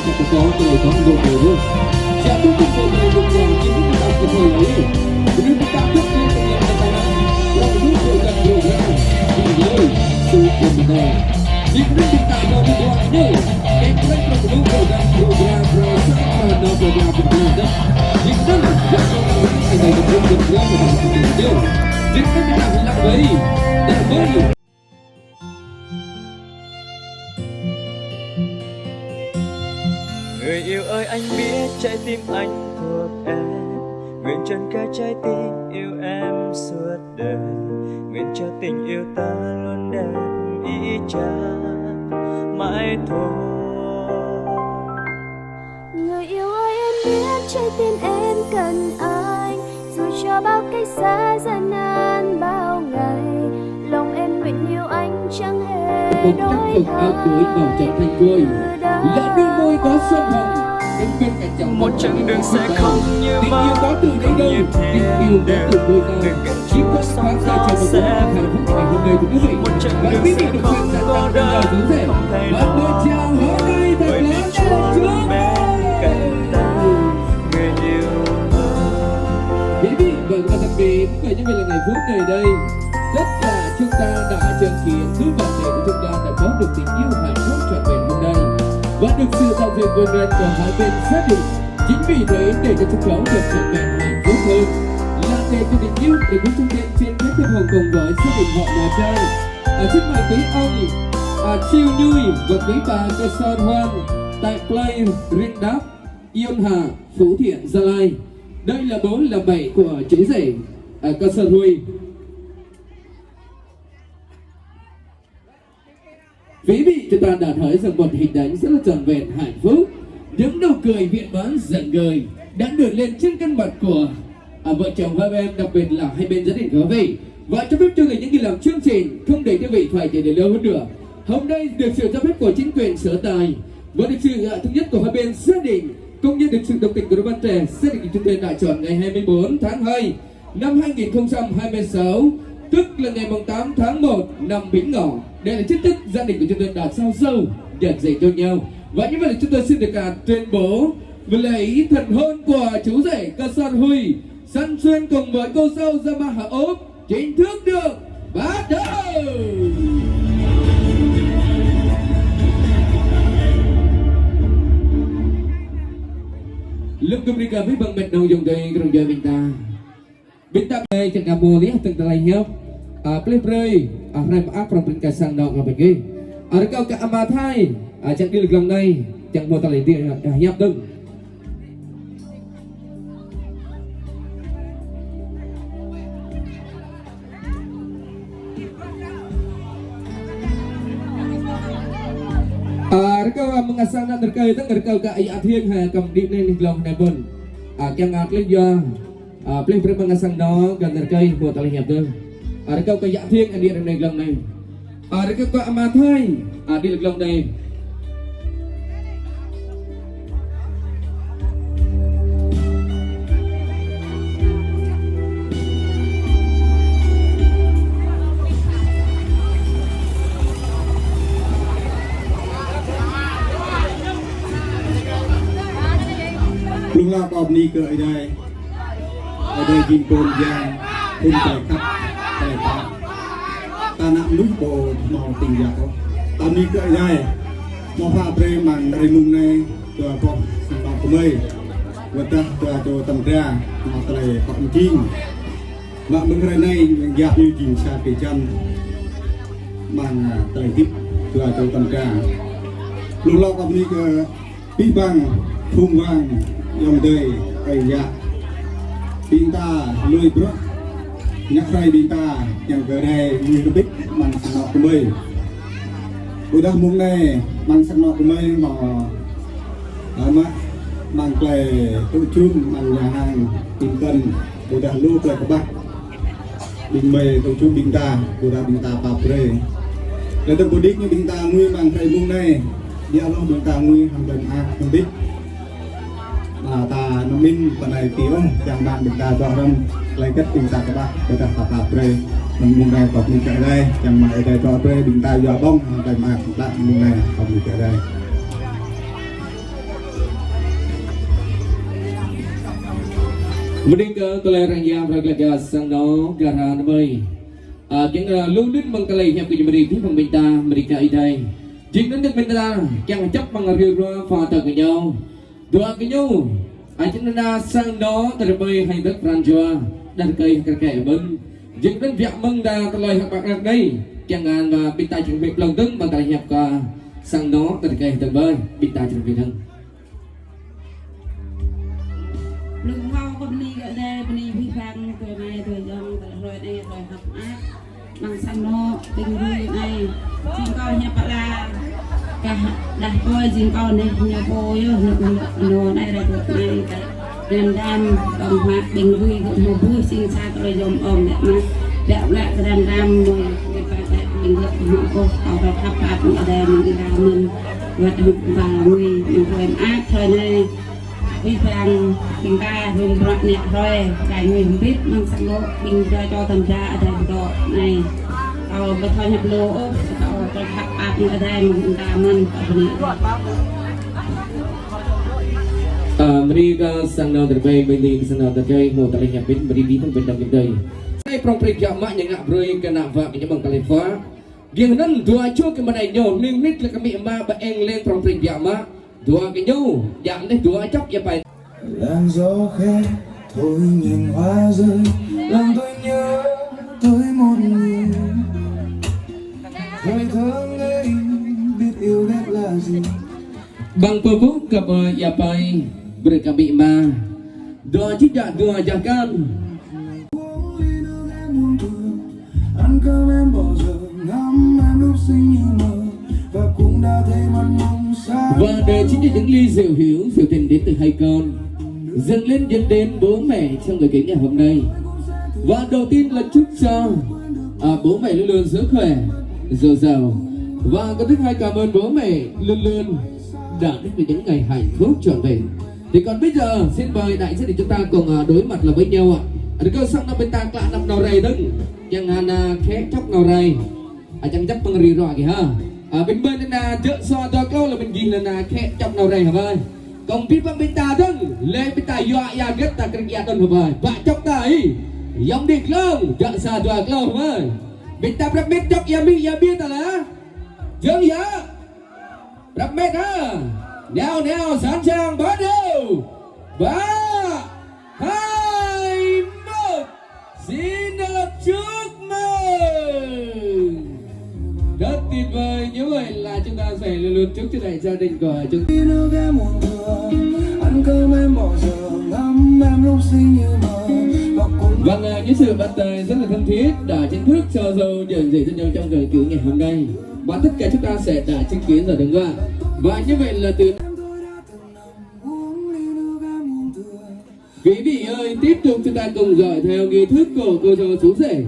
sẽ có tôi có một điều luôn sẽ tiếp tục về về được nhiều kiến thức đọc của thời ấy đưa chúng ta bước lên trong nhiều tài năng là giúp người dân hiểu ra vì nhớ sự của mình này vì cũng chúng ta có một đoạn nhớ em cũng đang có một người dân hiểu ra rồi sẽ là nó của nhà của mình đó vì cũng là rất là ngày này được được ra của mình của mình tiêu vì cũng là làm vậy để mới người yêu ơi anh biết trái tim anh thuộc em, nguyện trần cả trái tim yêu em suốt đời, nguyện cho tình yêu ta luôn đẹp ý chang mãi thôi. Người yêu ơi em biết trái tim em cần anh, dù cho bao cách xa gian nan bao ngày, lòng em nguyện yêu anh chẳng hề đổi thay. vào trở thành vui là đôi môi có xuân hồng bên bên cạnh chồng một chặng đường sẽ không như tình mơ, yêu có từ đây đâu tình yêu có từ đôi ta chỉ có thoáng ra cho một hạnh phúc ngày hôm nay của quý vị và quý vị được quyền dành tặng lời rủ rẻ và lời chào hôm nay thật lớn cho người yêu quý vị vâng và đặc biệt bởi như vậy là ngày phút này đây tất cả chúng ta đã chứng kiến thứ bạn bè của chúng ta đã có được tình yêu hạnh phúc trọn vẹn hôm nay và được sự tạo dựng vun đen của hai bên xác định. Chính vì thế để cho chúng cháu được trọn vẹn hạnh phúc hơn là để cho tình yêu để với chúng tên trên các thiên hồng cùng với gia đình họ nhà trai. Xin mời quý ông Chiêu Nhui và quý bà Cơ Son Hoan tại Play Ring Đáp Yên Hà Phú Thiện Gia Lai. Đây là 4 là 7 của chú rể Cơ Son Huy. Quý vị chúng ta đã thấy rằng một hình ảnh rất là trọn vẹn hạnh phúc, những nụ cười viện bán rạng ngời đã được lên trên khuôn mặt của vợ chồng hai em, đặc biệt là hai bên gia đình quý vị. Và cho phép cho người những người làm chương trình không để quý vị phải để lâu hơn nữa, hôm nay được sự cho phép của chính quyền sở tại và được sự thống nhất của hai bên gia đình cũng như được sự đồng tình của đôi bạn trẻ, gia đình chúng tôi đã chọn ngày 24 tháng 2 năm 2026, tức là ngày 8 tháng 1 năm Bính Ngọ. Đây là chính thức gia đình của chúng tôi đã sao sâu nhận dạy cho nhau. Và như vậy là chúng tôi xin được tuyên bố với lễ thần hôn của chú rể Cơ Son Huy Săn Xuyên cùng với cô dâu Gia Ma Hạ Úc chính thức được bắt đầu. Lúc cùng đi với bằng mệt đầu dùng đây trong giờ bình ta đây chẳng cả mùa lý từng tay nhau play play rem áp trong bên sang dong apa lagi kau ke amathai chẳng đi lực lần này chẳng mua ta lấy tiền nhấp đừng kau mengasang nak terkau itu kau ke ayat thiên hay cầm đi lên lòng này bun chẳng play do play play mengasang dong gần terkau mua ta lấy nhấp đừng kau ke ayat thiên anh đi lên lòng này kau ke amathai đi lực lòng này. Lúc nào có ni cơ ở đây nhìn cồn giang hôn tài khắp tài ta nặng núi bộ màu tình giặc ta ni cơ ở đây màu pha pre màn rây mùng này tòa có sản phẩm của mây và ta tòa tầm ra màu tài còn chinh và bên cái này giặc như chìm xa cây chân màn tài tiếp tòa tầm ra lúc nào có ni cơ bí băng thung vàng dòng đời cây dạ binta lùi bro nhắc say binta yang ke đây như bích mang sang nọ của mình udah mung này mang sang nọ của mình mà mang về tự chung mang nhà hàng tìm cần udah lu về các bạn bình mề tự chung binta udah binta papre là tôi đích như binta nguy mang thầy mung này dia lo binta nguy hàng lần hàng bích ta nó minh phần này tiểu chẳng bạn được ta cho râm lấy cách tình ta các bạn để ta tập tập đây mình mùng này còn mình chạy đây chẳng mà ở đây cho đây bình ta do bông tại mà bạn mùng này còn mình chạy đây Menikah kelereng yang bergaya sang no gara nơi Chẳng luôn đến bằng cái này cái gì thì bằng mình ta Amerika ở đây chính đến được mình ta chẳng chấp bằng rìu ra pha tờ của nhau đua cái nhau chính là sang đó từ bơi hay đất Francois đặt cây cái kẻ mừng chính đến việc mừng đã cái lời học bạc đây chẳng hạn và mình ta chuẩn bị lòng tức bằng cái hiệp cả sang đó từ cây từ bơi mình ta chuẩn bị thân lưng mau con đi ở đây con đi vi phạm tuổi này tuổi dòng rồi đây rồi học ác bằng sang nó tình vui này chính con nhà bà la cả đặt coi chính con này nhà cô nó này là tuổi này đàn đam đồng hoạt tình vui cũng một vui sinh xa rồi dòng ôm đẹp mà đẹp lại cái đàn đam rồi người ta đẹp mình được họ cô họ phải khắp bạc ở đây mình đi làm mình và người mình quên ác thời này vi phạm chúng ta dùng bọt nhẹ rồi đại người không biết mang sang lỗ mình ra cho thẩm tra ở đây độ này tàu bê thôi nhập lỗ tàu tôi khắp áp ở đây mình ta mình Mereka sang nào từ đây bên đi sang nào từ đây một tại nhà bên bên đi thằng bên đồng bên đây đây trong thời gian mà những ngọc rồi cái nào vợ cái bằng cái phá riêng nên dua cho cái này nhổn nên nít là cái miệng ma bà em lên trong thời gian mà dua cái nhau dạng đấy dua chóc vậy phải làn gió khẽ thôi nhìn hoa rơi làm tôi nhớ tới một người ngày tháng ấy biết yêu ghét là gì bằng cơ phúc cặp ya pai berkami ma dua tidak dua jangan uống ly nước em muốn thương ăn cơm em bỏ giờ ngắm em lúc xinh như mơ và cũng đã thấy mặt mong xa và đây chính là những ly rượu hiếu rượu tình đến từ hai con dâng lên dẫn đến bố mẹ trong ngày kính ngày hôm nay và đầu tiên là chúc cho bố mẹ luôn luôn sức khỏe dồi dào và cái thứ hai cảm ơn bố mẹ luôn luôn đã đến với những ngày hạnh phúc trọn vẹn. Thì còn bây giờ xin mời đại gia đình chúng ta cùng đối mặt là với nhau ạ. Được cơ sang năm bên ta lạ năm nào rầy đừng chẳng hạn khé chóc nào rầy chẳng chấp bằng rì rõ kìa ha bên bên là chợ so cho câu là mình ghi là khé chóc nào rầy hả ơi còn biết bằng bên ta đừng lên bên ta dọa ya ghét ta cái kia đừng hả ơi và chóc ta ấy giống đi không chợ xa dọa câu hả ơi bên ta bắt biết chóc ya biết ta là chương ya bắt biết ha nào sẵn sàng bắt đầu 3, 2, 1 xin được chúc mừng rất tuyệt vời. Như vậy là chúng ta sẽ luôn luôn chúc cho đại gia đình của chúng ta nước em muốn thương ăn cơm em bỏ giờ ngắm em lúc xinh như mơ và cũng vâng những sự bắt tay rất là thân thiết đã chính thức cho dâu nhận dạy cho nhau trong ngày cứu ngày hôm nay và tất cả chúng ta sẽ đã chứng kiến rồi đúng không ạ và như vậy là từ quý vị ơi, tiếp tục chúng ta cùng dõi theo nghi thức của cô dâu chú rể.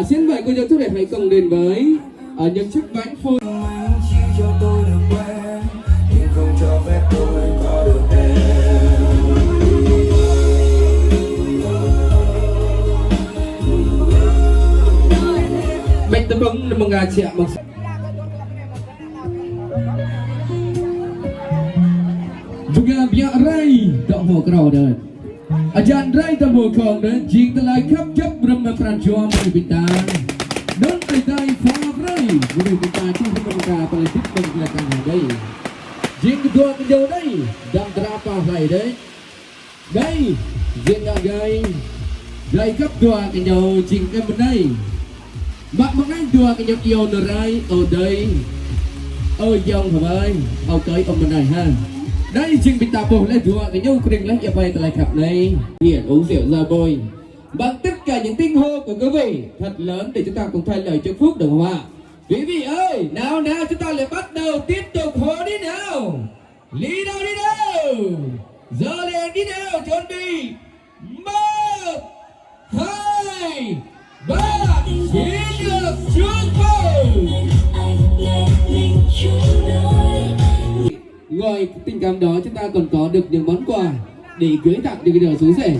Xin mời cô dâu chú rể hãy cùng đến với những chiếc bánh phôi. anh chỉ cho tôi được quen nhưng không cho phép tôi có được em Bánh tấm bóng là một ngà chạm bằng juga biar rai tak mau kerau dah. Ajan rai tak mau kong dah. Jing telai kap jap berapa perancuan beri bintang. Dan ai fa rai beri bintang tu mereka politik belakang đây. Jing kedua kejauh đây dan berapa rai đây. Đây jing gai rai kap dua kejauh jing ke benai. Mak mengai dua kejauh yêu rai ở đây. Ơi dòng hả ơi, ở tới ông bên này ha. Đây trình bị tạp bộ lên thua cái nhau quyết lấy nhập về tại cặp này hiện uống rượu ra bôi bằng tất cả những tiếng hô của quý vị thật lớn để chúng ta cùng thay lời chúc phúc được không ạ quý vị ơi nào chúng ta lại bắt đầu tiếp tục hô đi nào đi đâu giờ lên đi nào chuẩn bị 1, 2, 3 xin được chúc mừng ngoài tình cảm đó chúng ta còn có được những món quà để gửi tặng cho cái đời chú rể.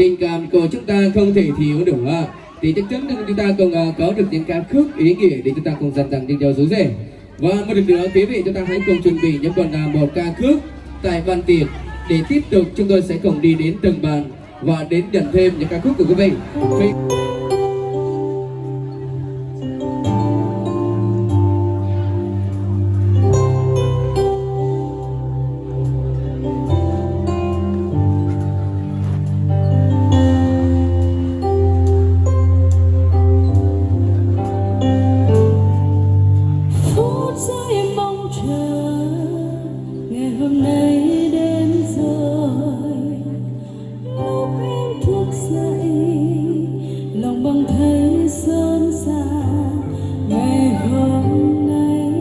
tình cảm của chúng ta không thể thiếu được ạ. Thì chắc chắn chúng ta cùng có được những ca khúc ý nghĩa để chúng ta cùng dần dần tình nhau dấu rể. Và một lần nữa quý vị chúng ta hãy cùng chuẩn bị những một ca khúc tại bàn tiệc để tiếp tục chúng tôi sẽ cùng đi đến từng bàn và đến nhận thêm những ca khúc của quý vị. Phút giây mong chờ ngày hôm nay đến rồi, lúc em thức dậy lòng bỗng thấy xôn xao. Ngày hôm nay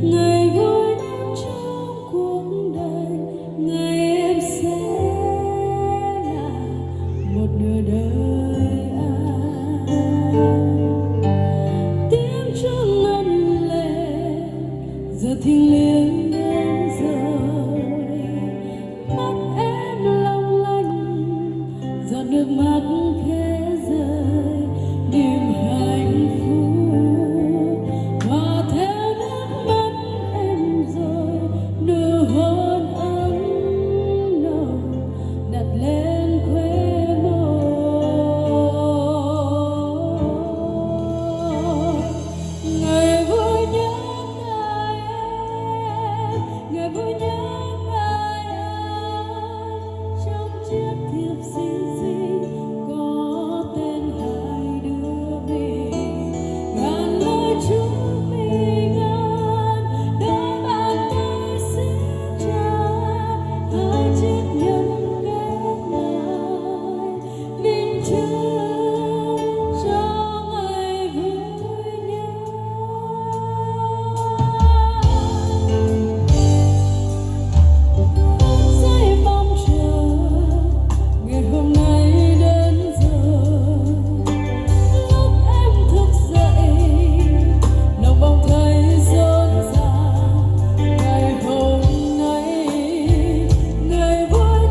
ngày vui nhất trong cuộc đời, ngày em sẽ là một nửa đời anh. Tiếng chuông ngân lên giờ thiêng liêng đến rồi, mắt em long lanh giọt nước mắt khẽ rơi. Niềm hạnh phúc hòa theo nước mắt em rồi, nụ hôn ấm nồng đặt lên khóe môi. Ngày vui nhớ ngày em, ngày vui nhớ ngày anh, trong chiếc thiệp xinh xinh có tên hai đứa mình. Ngàn lời chúc mình an, đôi bàn tay siết chặt, hai chiếc nhẫn kết lại minh chứng cho ngày vui nhớ. Giây mong chờ ngày hôm nay đến rồi, lúc em thức dậy lòng bỗng thấy rộn ràng. Ngày hôm nay ngày vui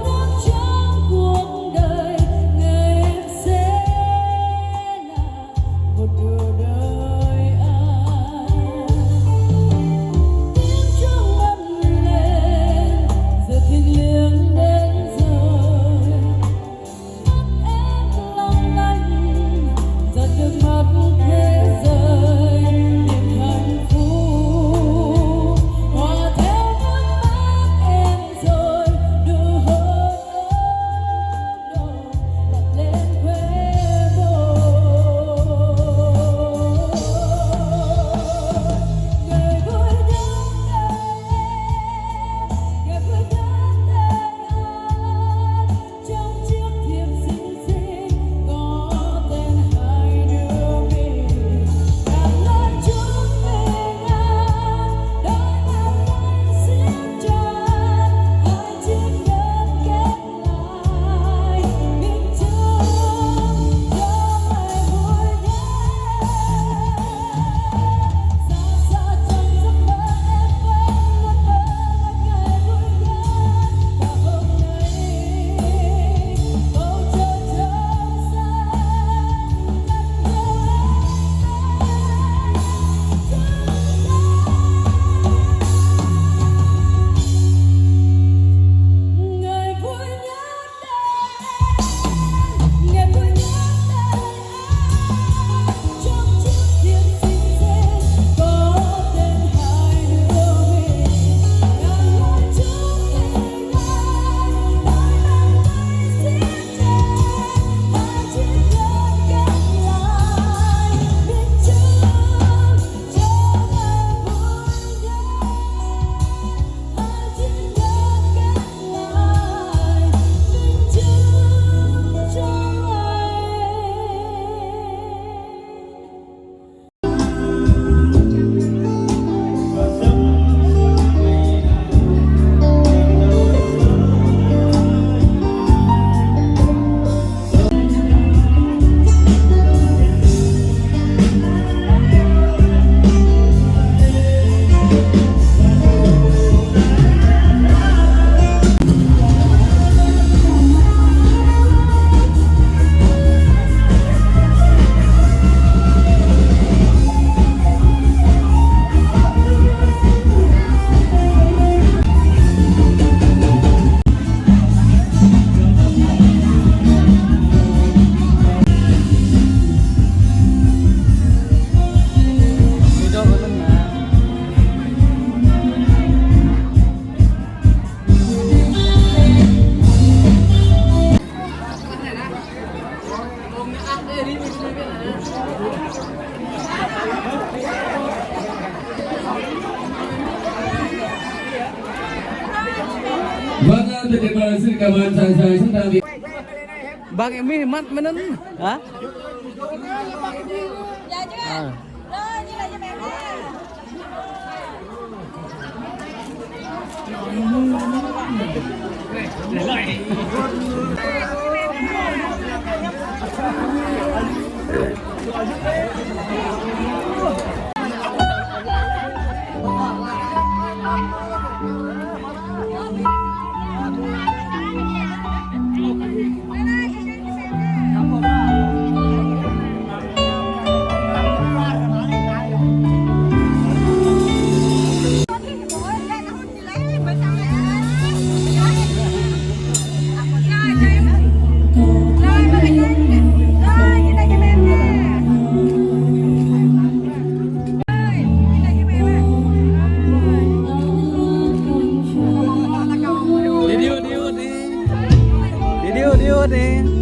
Vâng, tuyệt vời, xin cảm ơn chàng trai chúng ta vì Bang Emi mat menen. Hả? Đi điêu đi.